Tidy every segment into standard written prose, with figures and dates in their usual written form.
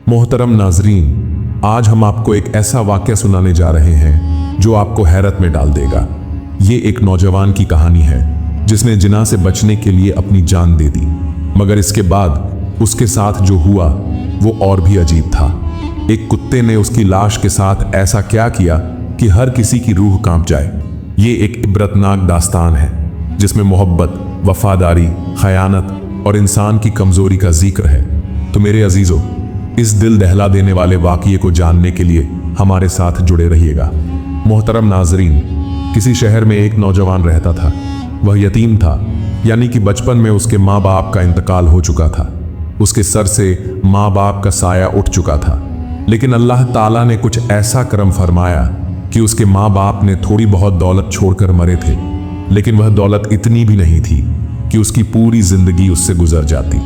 मोहतरम नाजरीन, आज हम आपको एक ऐसा वाक़या सुनाने जा रहे हैं जो आपको हैरत में डाल देगा। ये एक नौजवान की कहानी है जिसने जिना से बचने के लिए अपनी जान दे दी, मगर इसके बाद उसके साथ जो हुआ वो और भी अजीब था। एक कुत्ते ने उसकी लाश के साथ ऐसा क्या किया कि हर किसी की रूह कांप जाए। ये एक इबरतनाक दास्तान है जिसमें मोहब्बत, वफादारी, खयानत और इंसान की कमजोरी का जिक्र है। तो मेरे अजीजों, इस दिल दहला देने वाले वाक़ये को जानने के लिए हमारे साथ जुड़े रहिएगा। मोहतरम नाजरीन, किसी शहर में एक नौजवान रहता था। वह यतीम था, यानी कि बचपन में उसके माँ बाप का इंतकाल हो चुका था। उसके सर से माँ बाप का साया उठ चुका था, लेकिन अल्लाह ताला ने कुछ ऐसा करम फरमाया कि उसके माँ बाप ने थोड़ी बहुत दौलत छोड़कर मरे थे, लेकिन वह दौलत इतनी भी नहीं थी कि उसकी पूरी जिंदगी उससे गुजर जाती।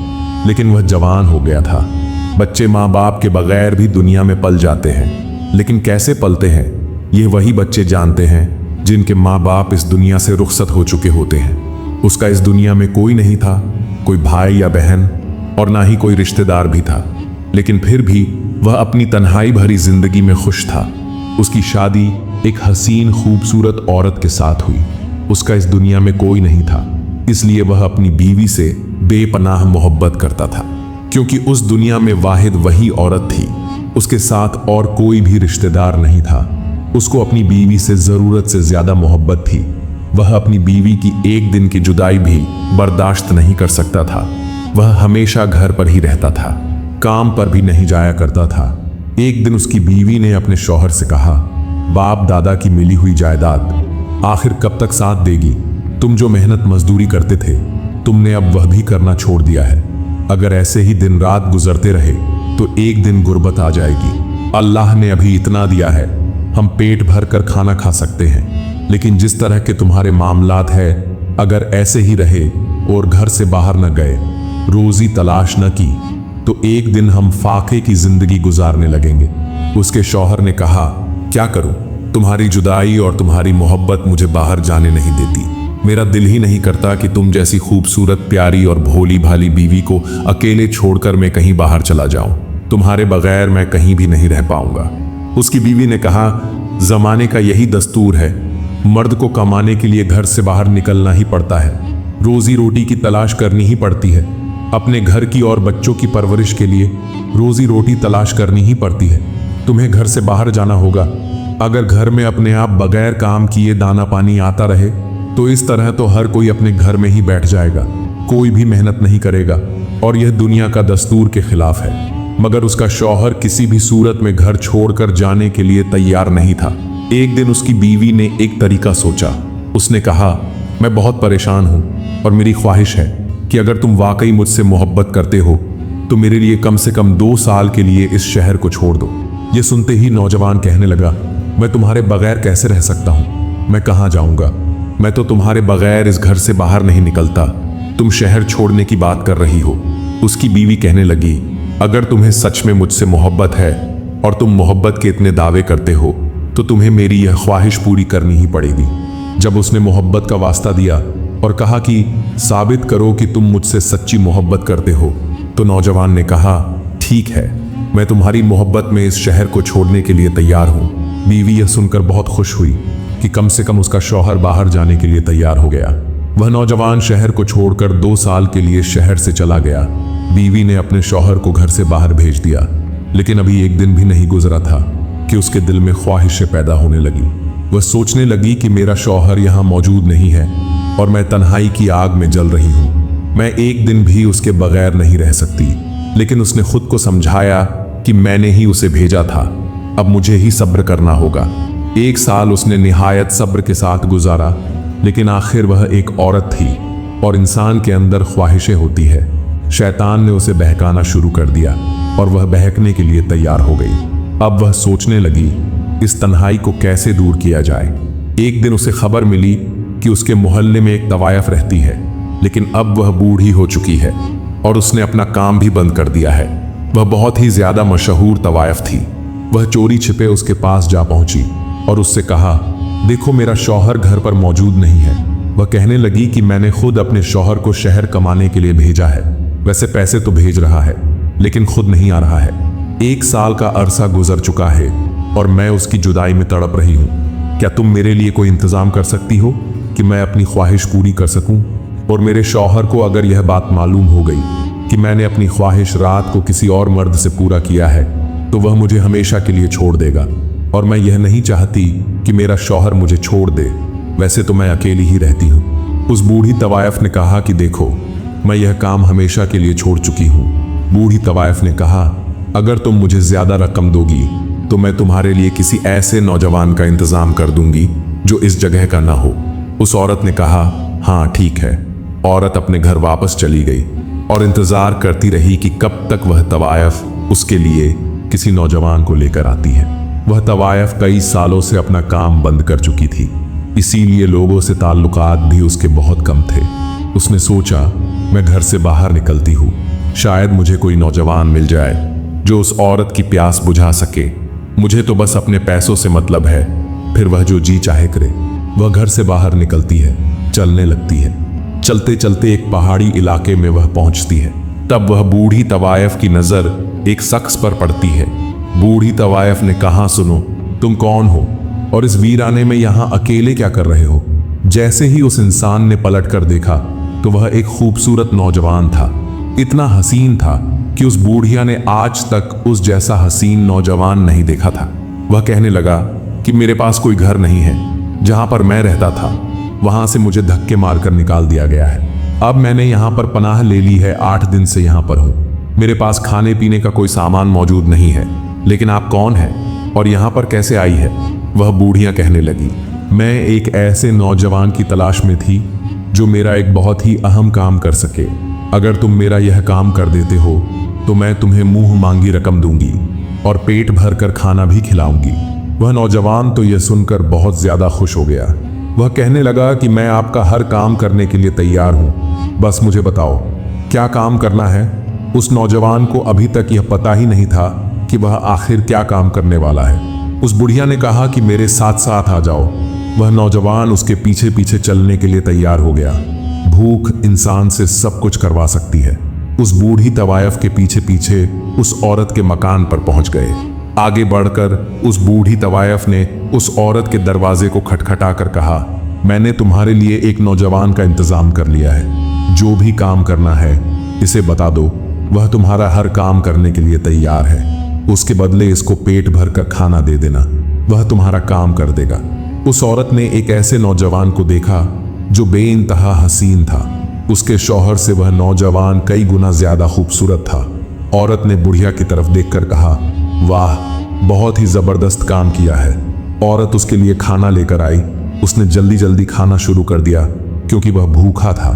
लेकिन वह जवान हो गया था। बच्चे माँ बाप के बगैर भी दुनिया में पल जाते हैं, लेकिन कैसे पलते हैं ये वही बच्चे जानते हैं जिनके माँ बाप इस दुनिया से रुखसत हो चुके होते हैं। उसका इस दुनिया में कोई नहीं था, कोई भाई या बहन, और ना ही कोई रिश्तेदार भी था, लेकिन फिर भी वह अपनी तन्हाई भरी जिंदगी में खुश था। उसकी शादी एक हसीन खूबसूरत औरत के साथ हुई। उसका इस दुनिया में कोई नहीं था, इसलिए वह अपनी बीवी से बेपनाह मोहब्बत करता था, क्योंकि उस दुनिया में वाहिद वही औरत थी। उसके साथ और कोई भी रिश्तेदार नहीं था। उसको अपनी बीवी से ज़रूरत से ज़्यादा मोहब्बत थी। वह अपनी बीवी की एक दिन की जुदाई भी बर्दाश्त नहीं कर सकता था। वह हमेशा घर पर ही रहता था, काम पर भी नहीं जाया करता था। एक दिन उसकी बीवी ने अपने शौहर से कहा, बाप दादा की मिली हुई जायदाद आखिर कब तक साथ देगी? तुम जो मेहनत मजदूरी करते थे, तुमने अब वह भी करना छोड़ दिया है। अगर ऐसे ही दिन रात गुजरते रहे तो एक दिन गुर्बत आ जाएगी। अल्लाह ने अभी इतना दिया है, हम पेट भर कर खाना खा सकते हैं, लेकिन जिस तरह के तुम्हारे मामलात है, अगर ऐसे ही रहे और घर से बाहर न गए, रोजी तलाश न की, तो एक दिन हम फाके की जिंदगी गुजारने लगेंगे। उसके शौहर ने कहा, क्या करूं? तुम्हारी जुदाई और तुम्हारी मोहब्बत मुझे बाहर जाने नहीं देती। मेरा दिल ही नहीं करता कि तुम जैसी खूबसूरत, प्यारी और भोली भाली बीवी को अकेले छोड़कर मैं कहीं बाहर चला जाऊं। तुम्हारे बगैर मैं कहीं भी नहीं रह पाऊंगा। उसकी बीवी ने कहा, जमाने का यही दस्तूर है, मर्द को कमाने के लिए घर से बाहर निकलना ही पड़ता है, रोजी रोटी की तलाश करनी ही पड़ती है। अपने घर की और बच्चों की परवरिश के लिए रोजी रोटी तलाश करनी ही पड़ती है। तुम्हें घर से बाहर जाना होगा। अगर घर में अपने आप बगैर काम किए दाना पानी आता रहे तो इस तरह तो हर कोई अपने घर में ही बैठ जाएगा, कोई भी मेहनत नहीं करेगा, और यह दुनिया का दस्तूर के खिलाफ है। मगर उसका शौहर किसी भी सूरत में घर छोड़कर जाने के लिए तैयार नहीं था। एक दिन उसकी बीवी ने एक तरीका सोचा। उसने कहा, मैं बहुत परेशान हूँ और मेरी ख्वाहिश है कि अगर तुम वाकई मुझसे मोहब्बत करते हो तो मेरे लिए कम से कम 2 साल के लिए इस शहर को छोड़ दो। ये सुनते ही नौजवान कहने लगा, मैं तुम्हारे बगैर कैसे रह सकता हूँ? मैं कहाँ जाऊँगा? मैं तो तुम्हारे बगैर इस घर से बाहर नहीं निकलता। तुम शहर छोड़ने की बात कर रही हो। उसकी बीवी कहने लगी, अगर तुम्हें सच में मुझसे मोहब्बत है और तुम मोहब्बत के इतने दावे करते हो तो तुम्हें मेरी यह ख्वाहिश पूरी करनी ही पड़ेगी। जब उसने मोहब्बत का वास्ता दिया और कहा कि साबित करो कि तुम मुझसे सच्ची मोहब्बत करते हो, तो नौजवान ने कहा, ठीक है, मैं तुम्हारी मोहब्बत में इस शहर को छोड़ने के लिए तैयार हूँ। बीवी यह सुनकर बहुत खुश हुई कि कम से कम उसका शौहर बाहर जाने के लिए तैयार हो गया। वह नौजवान शहर को छोड़कर 2 साल के लिए शहर से चला गया। बीवी ने अपने शौहर को घर से बाहर भेज दिया, लेकिन अभी एक दिन भी नहीं गुजरा था कि उसके दिल में ख्वाहिशें पैदा होने लगी। वह सोचने लगी कि मेरा शौहर यहाँ मौजूद नहीं है और मैं तन्हाई की आग में जल रही हूँ। मैं एक दिन भी उसके बगैर नहीं रह सकती। लेकिन उसने खुद को समझाया कि मैंने ही उसे भेजा था, अब मुझे ही सब्र करना होगा। 1 साल उसने निहायत सब्र के साथ गुजारा, लेकिन आखिर वह एक औरत थी और इंसान के अंदर ख्वाहिशें होती है। शैतान ने उसे बहकाना शुरू कर दिया और वह बहकने के लिए तैयार हो गई। अब वह सोचने लगी, इस तन्हाई को कैसे दूर किया जाए। एक दिन उसे खबर मिली कि उसके मोहल्ले में एक तवायफ रहती है, लेकिन अब वह बूढ़ी हो चुकी है और उसने अपना काम भी बंद कर दिया है। वह बहुत ही ज्यादा मशहूर तवायफ थी। वह चोरी छिपे उसके पास जा पहुंची और उससे कहा, देखो मेरा शौहर घर पर मौजूद नहीं है। वह कहने लगी कि मैंने खुद अपने शौहर को शहर कमाने के लिए भेजा है। वैसे पैसे तो भेज रहा है, लेकिन खुद नहीं आ रहा है। 1 साल का अरसा गुजर चुका है और मैं उसकी जुदाई में तड़प रही हूँ। क्या तुम मेरे लिए कोई इंतजाम कर सकती हो कि मैं अपनी ख्वाहिश पूरी कर सकूं? और मेरे शौहर को अगर यह बात मालूम हो गई कि मैंने अपनी ख्वाहिश रात को किसी और मर्द से पूरा किया है तो वह मुझे हमेशा के लिए छोड़ देगा, और मैं यह नहीं चाहती कि मेरा शौहर मुझे छोड़ दे। वैसे तो मैं अकेली ही रहती हूँ। उस बूढ़ी तवायफ ने कहा कि देखो, मैं यह काम हमेशा के लिए छोड़ चुकी हूँ। बूढ़ी तवायफ ने कहा, अगर तुम मुझे ज्यादा रकम दोगी तो मैं तुम्हारे लिए किसी ऐसे नौजवान का इंतजाम कर दूंगी जो इस जगह का ना हो। उस औरत ने कहा, हाँ ठीक है। औरत अपने घर वापस चली गई और इंतजार करती रही कि कब तक वह तवायफ उसके लिए किसी नौजवान को लेकर आती है। वह तवायफ कई सालों से अपना काम बंद कर चुकी थी, इसीलिए लोगों से ताल्लुकात भी उसके बहुत कम थे। उसने सोचा, मैं घर से बाहर निकलती हूँ, शायद मुझे कोई नौजवान मिल जाए जो उस औरत की प्यास बुझा सके। मुझे तो बस अपने पैसों से मतलब है, फिर वह जो जी चाहे करे। वह घर से बाहर निकलती है, चलने लगती है। चलते चलते एक पहाड़ी इलाके में वह पहुंचती है। तब वह बूढ़ी तवायफ की नजर एक शख्स पर पड़ती है। बूढ़ी तवायफ ने कहा, सुनो, तुम कौन हो और इस वीराने में यहां अकेले क्या कर रहे हो? जैसे ही उस इंसान ने पलट कर देखा तो वह एक खूबसूरत नौजवान था। इतना हसीन था कि उस बूढ़िया ने आज तक उस जैसा हसीन नौजवान नहीं देखा था। वह कहने लगा कि मेरे पास कोई घर नहीं है। जहां पर मैं रहता था वहां से मुझे धक्के मारकर निकाल दिया गया है। अब मैंने यहां पर पनाह ले ली है, 8 दिन से यहां पर हूं। मेरे पास खाने पीने का कोई सामान मौजूद नहीं है। लेकिन आप कौन हैं और यहां पर कैसे आई है? वह बूढ़िया कहने लगी, मैं एक ऐसे नौजवान की तलाश में थी जो मेरा एक बहुत ही अहम काम कर सके। अगर तुम मेरा यह काम कर देते हो तो मैं तुम्हें मुंह मांगी रकम दूंगी और पेट भर कर खाना भी खिलाऊंगी। वह नौजवान तो यह सुनकर बहुत ज्यादा खुश हो गया। वह कहने लगा कि मैं आपका हर काम करने के लिए तैयार हूं, बस मुझे बताओ क्या काम करना है। उस नौजवान को अभी तक यह पता ही नहीं था कि वह आखिर क्या काम करने वाला है। उस बुढ़िया ने कहा कि मेरे साथ साथ आ जाओ। वह नौजवान उसके पीछे पीछे चलने के लिए तैयार हो गया। भूख इंसान से सब कुछ करवा सकती है। उस बूढ़ी तवायफ के पीछे पीछे उस औरत के मकान पर पहुंच गए। आगे बढ़कर उस बूढ़ी तवायफ ने उस औरत के दरवाजे को खटखटा कर कहा, मैंने तुम्हारे लिए एक नौजवान का इंतजाम कर लिया है। जो भी काम करना है इसे बता दो, वह तुम्हारा हर काम करने के लिए तैयार है। उसके बदले इसको पेट भर कर खाना दे देना, वह तुम्हारा काम कर देगा। उस औरत ने एक ऐसे नौजवान को देखा जो बेइंतहा हसीन था। उसके शौहर से वह नौजवान कई गुना ज्यादा खूबसूरत था। औरत ने बुढ़िया की तरफ देखकर कहा, वाह, बहुत ही जबरदस्त काम किया है। औरत उसके लिए खाना लेकर आई। उसने जल्दी जल्दी खाना शुरू कर दिया क्योंकि वह भूखा था।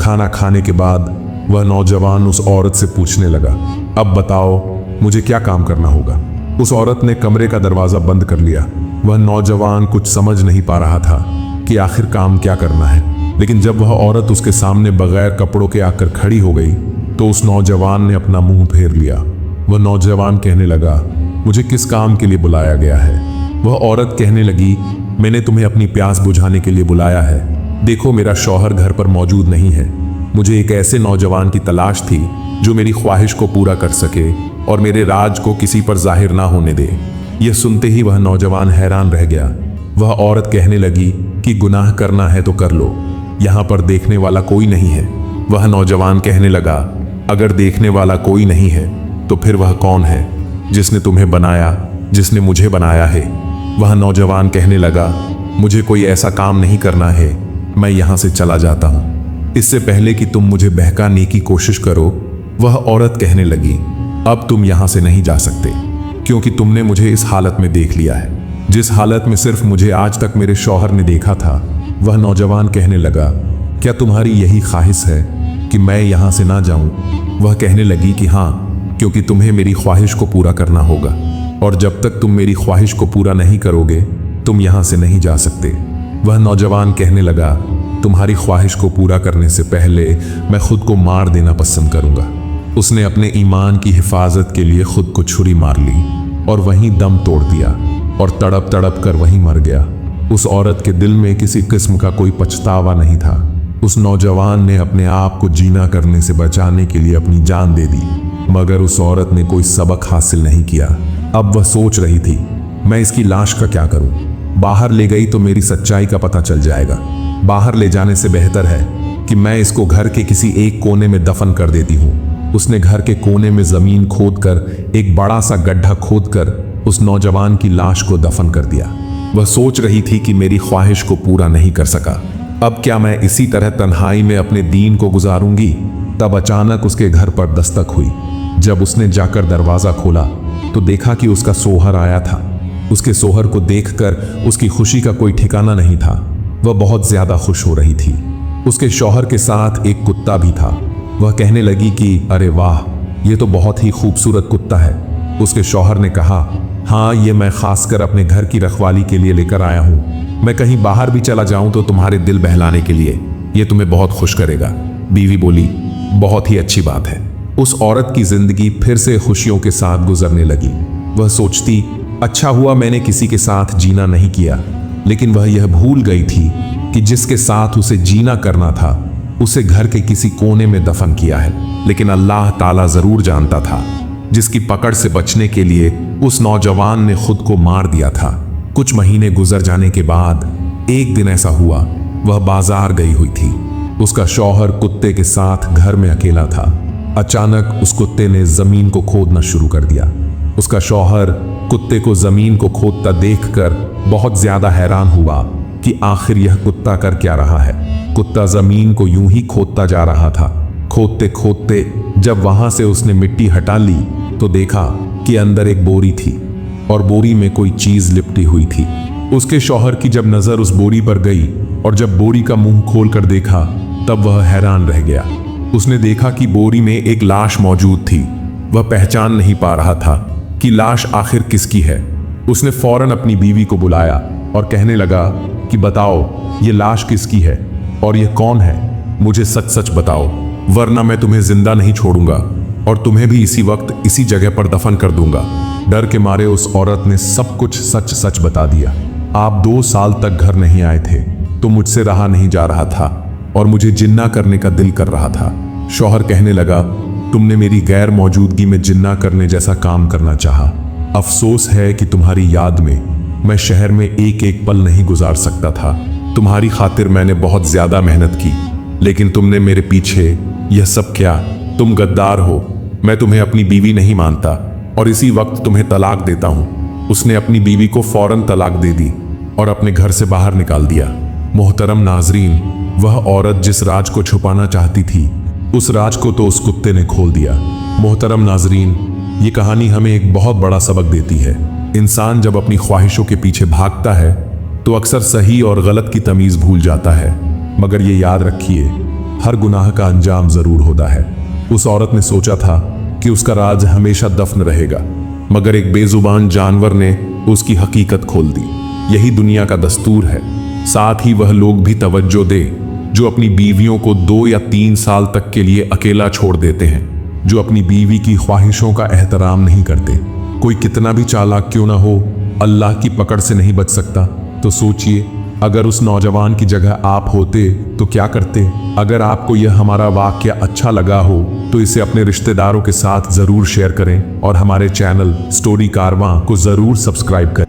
खाना खाने के बाद वह नौजवान उस औरत से पूछने लगा, अब बताओ मुझे क्या काम करना होगा। उस औरत ने कमरे का दरवाजा बंद कर लिया। वह नौजवान कुछ समझ नहीं पा रहा था कि आखिर काम क्या करना है। लेकिन जब वह औरत उसके सामने बगैर कपड़ों के आकर खड़ी हो गई तो उस नौजवान ने अपना मुंह फेर लिया। वह नौजवान कहने लगा, मुझे किस काम के लिए बुलाया गया है? वह औरत कहने लगी, मैंने तुम्हें अपनी प्यास बुझाने के लिए बुलाया है। देखो, मेरा शौहर घर पर मौजूद नहीं है। मुझे एक ऐसे नौजवान की तलाश थी जो मेरी ख्वाहिश को पूरा कर सके और मेरे राज को किसी पर जाहिर ना होने दे। यह सुनते ही वह नौजवान हैरान रह गया। वह औरत कहने लगी कि गुनाह करना है तो कर लो, यहाँ पर देखने वाला कोई नहीं है। वह नौजवान कहने लगा, अगर देखने वाला कोई नहीं है तो फिर वह कौन है जिसने तुम्हें बनाया, जिसने मुझे बनाया है? वह नौजवान कहने लगा, मुझे कोई ऐसा काम नहीं करना है, मैं यहाँ से चला जाता हूँ। इससे पहले कि तुम मुझे बहकाने की कोशिश करो, वह औरत कहने लगी, अब तुम यहाँ से नहीं जा सकते क्योंकि तुमने मुझे इस हालत में देख लिया है, जिस हालत में सिर्फ मुझे आज तक मेरे शौहर ने देखा था। वह नौजवान कहने लगा, क्या तुम्हारी यही ख्वाहिश है कि मैं यहाँ से ना जाऊं? वह कहने लगी कि हाँ, क्योंकि तुम्हें मेरी ख्वाहिश को पूरा करना होगा और जब तक तुम मेरी ख्वाहिश को पूरा नहीं करोगे तुम यहाँ से नहीं जा सकते। वह नौजवान कहने लगा, तुम्हारी ख्वाहिश को पूरा करने से पहले मैं खुद को मार देना पसंद करूंगा। उसने अपने ईमान की हिफाजत के लिए खुद को छुरी मार ली और वहीं दम तोड़ दिया और तड़प तड़प कर वहीं मर गया। उस औरत के दिल में किसी किस्म का कोई पछतावा नहीं था। उस नौजवान ने अपने आप को जीना करने से बचाने के लिए अपनी जान दे दी, मगर उस औरत ने कोई सबक हासिल नहीं किया। अब वह सोच रही थी, मैं इसकी लाश का क्या करूं? बाहर ले गई तो मेरी सच्चाई का पता चल जाएगा। बाहर ले जाने से बेहतर है कि मैं इसको घर के किसी एक कोने में दफन कर देती हूँ। उसने घर के कोने में जमीन खोदकर एक बड़ा सा गड्ढा खोदकर उस नौजवान की लाश को दफन कर दिया। वह सोच रही थी कि मेरी ख्वाहिश को पूरा नहीं कर सका, अब क्या मैं इसी तरह तन्हाई में अपने दीन को गुजारूंगी? तब अचानक उसके घर पर दस्तक हुई। जब उसने जाकर दरवाजा खोला तो देखा कि उसका सोहर आया था। उसके सोहर को देखकर उसकी खुशी का कोई ठिकाना नहीं था। वह बहुत ज्यादा खुश हो रही थी। उसके शौहर के साथ एक कुत्ता भी था। वह कहने लगी कि अरे वाह, ये तो बहुत ही खूबसूरत कुत्ता है। उसके शौहर ने कहा, हाँ, ये मैं खासकर अपने घर की रखवाली के लिए लेकर आया हूँ। मैं कहीं बाहर भी चला जाऊं तो तुम्हारे दिल बहलाने के लिए, ये तुम्हें बहुत खुश करेगा। बीवी बोली, बहुत ही अच्छी बात है। उस औरत की जिंदगी फिर से खुशियों के साथ गुजरने लगी। वह सोचती, अच्छा हुआ मैंने किसी के साथ जीना नहीं किया। लेकिन वह यह भूल गई थी कि जिसके साथ उसे जीना करना था उसे घर के किसी कोने में दफन किया है। लेकिन अल्लाह ताला जरूर जानता था, जिसकी पकड़ से बचने के लिए उस नौजवान ने खुद को मार दिया था। कुछ महीने गुजर जाने के बाद एक दिन ऐसा हुआ, वह बाजार गई हुई थी। उसका शौहर कुत्ते के साथ घर में अकेला था। अचानक उस कुत्ते ने जमीन को खोदना शुरू कर दिया। उसका शौहर कुत्ते को जमीन को खोदता देखकर बहुत ज्यादा हैरान हुआ कि आखिर यह कुत्ता कर क्या रहा है। कुत्ता जमीन को यूं ही खोदता जा रहा था। खोदते खोदते जब वहां से उसने मिट्टी हटा ली तो देखा कि अंदर एक बोरी थी और बोरी में कोई चीज लिपटी हुई थी। उसके शौहर की जब नजर उस बोरी पर गई और जब बोरी का मुंह खोलकर देखा तब वह हैरान रह गया। उसने देखा कि बोरी में एक लाश मौजूद थी। वह पहचान नहीं पा रहा था कि लाश आखिर किसकी है। उसने फौरन अपनी बीवी को बुलाया और कहने लगा कि बताओ, ये लाश किसकी है और ये कौन है? मुझे सच सच बताओ, वरना मैं तुम्हें जिंदा नहीं छोड़ूंगा और तुम्हें भी इसी वक्त इसी जगह पर दफन कर दूंगा। डर के मारे उस औरत ने सब कुछ सच सच बता दिया। आप 2 साल तक घर नहीं आए थे तो मुझसे रहा नहीं जा रहा था और मुझे जिन्ना करने का दिल कर रहा था। शौहर कहने लगा, तुमने मेरी गैर मौजूदगी में जिन्ना करने जैसा काम करना चाहा। अफसोस है कि तुम्हारी याद में मैं शहर में एक एक पल नहीं गुजार सकता था। तुम्हारी खातिर मैंने बहुत ज्यादा मेहनत की, लेकिन तुमने मेरे पीछे यह सब क्या? तुम गद्दार हो। मैं तुम्हें अपनी बीवी नहीं मानता और इसी वक्त तुम्हें तलाक देता हूं। उसने अपनी बीवी को फौरन तलाक दे दी और अपने घर से बाहर निकाल दिया। मोहतरम नाजरीन, वह औरत जिस राज को छुपाना चाहती थी उस राज को तो उस कुत्ते ने खोल दिया। मोहतरम नाजरीन, ये कहानी हमें एक बहुत बड़ा सबक देती है। इंसान जब अपनी ख्वाहिशों के पीछे भागता है तो अक्सर सही और गलत की तमीज भूल जाता है, मगर ये याद रखिए, हर गुनाह का अंजाम जरूर होता है। उस औरत ने सोचा था कि उसका राज हमेशा दफन रहेगा, मगर एक बेजुबान जानवर ने उसकी हकीकत खोल दी। यही दुनिया का दस्तूर है। साथ ही वह लोग भी तवज्जो दे जो अपनी बीवियों को 2 या 3 साल तक के लिए अकेला छोड़ देते हैं, जो अपनी बीवी की ख्वाहिशों का एहतराम नहीं करते। कोई कितना भी चालाक क्यों ना हो, अल्लाह की पकड़ से नहीं बच सकता। तो सोचिए, अगर उस नौजवान की जगह आप होते तो क्या करते? अगर आपको यह हमारा वाकया अच्छा लगा हो तो इसे अपने रिश्तेदारों के साथ जरूर शेयर करें और हमारे चैनल स्टोरी कारवां को जरूर सब्सक्राइब करें।